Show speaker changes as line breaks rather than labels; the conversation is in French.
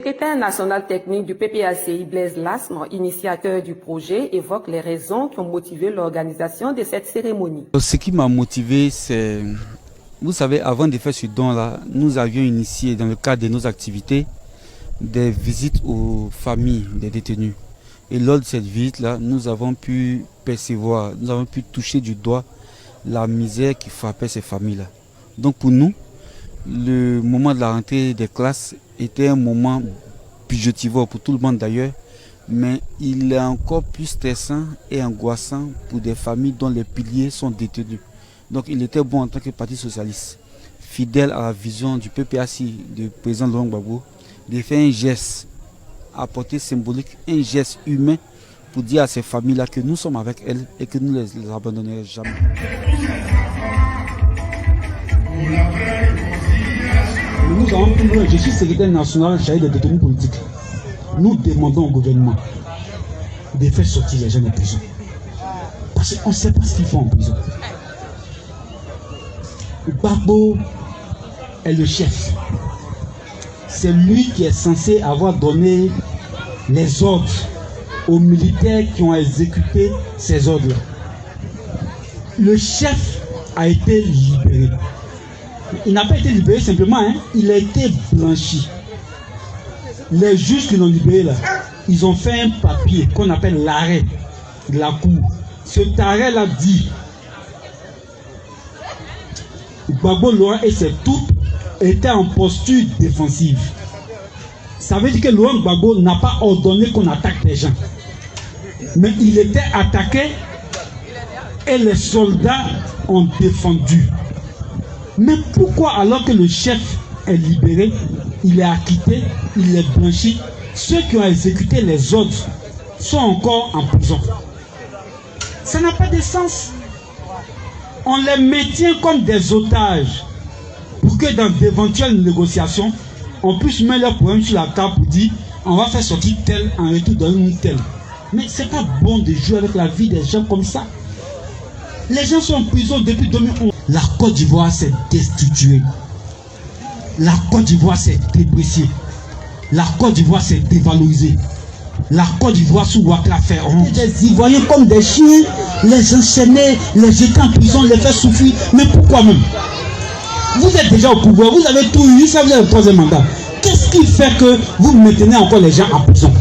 Le secrétaire national technique du PPACI, Blaise Lasme, initiateur du projet, évoque les raisons qui ont motivé l'organisation de cette cérémonie.
Ce qui m'a motivé, c'est, vous savez, avant de faire ce don-là, nous avions initié dans le cadre de nos activités des visites aux familles des détenus. Et lors de cette visite-là, nous avons pu percevoir, nous avons pu toucher du doigt la misère qui frappait ces familles-là. Donc pour nous, le moment de la rentrée des classes était un moment budgétivore pour tout le monde d'ailleurs, mais il est encore plus stressant et angoissant pour des familles dont les piliers sont détenus. Donc il était bon en tant que parti socialiste, fidèle à la vision du PPACI, du président Laurent Gbagbo, de faire un geste à portée symbolique, un geste humain pour dire à ces familles-là que nous sommes avec elles et que nous ne les abandonnerons jamais.
Nous avons je suis secrétaire national chargé des détenus politiques. Nous demandons au gouvernement de faire sortir les gens de prison. Parce qu'on ne sait pas ce qu'ils font en prison. Gbagbo est le chef. C'est lui qui est censé avoir donné les ordres aux militaires qui ont exécuté ces ordres. Le chef a été libéré. Il n'a pas été libéré simplement, il a été blanchi. Les juges qui l'ont libéré là, ils ont fait un papier qu'on appelle l'arrêt de la cour. Cet arrêt-là dit Gbagbo Laurent et ses troupes étaient en posture défensive. Ça veut dire que Laurent Gbagbo n'a pas ordonné qu'on attaque les gens. Mais il était attaqué et les soldats ont défendu. Mais pourquoi alors que le chef est libéré, il est acquitté, il est blanchi, ceux qui ont exécuté les ordres sont encore en prison? Ça n'a pas de sens. On les maintient comme des otages pour que dans d'éventuelles négociations, on puisse mettre leurs problèmes sur la table pour dire on va faire sortir tel en retour d'un tel. Mais c'est pas bon de jouer avec la vie des gens comme ça. Les gens sont en prison depuis 2011. La Côte d'Ivoire s'est destituée. La Côte d'Ivoire s'est dépréciée. La Côte d'Ivoire s'est dévalorisée. La Côte d'Ivoire sous Ouattara fait honte. Des Ivoiriens comme des chiens, les enchaîner, les jeter en prison, les faire souffrir. Mais pourquoi même? Vous êtes déjà au pouvoir, vous avez tout eu, ça vous avez le troisième mandat. Qu'est-ce qui fait que vous maintenez encore les gens en prison?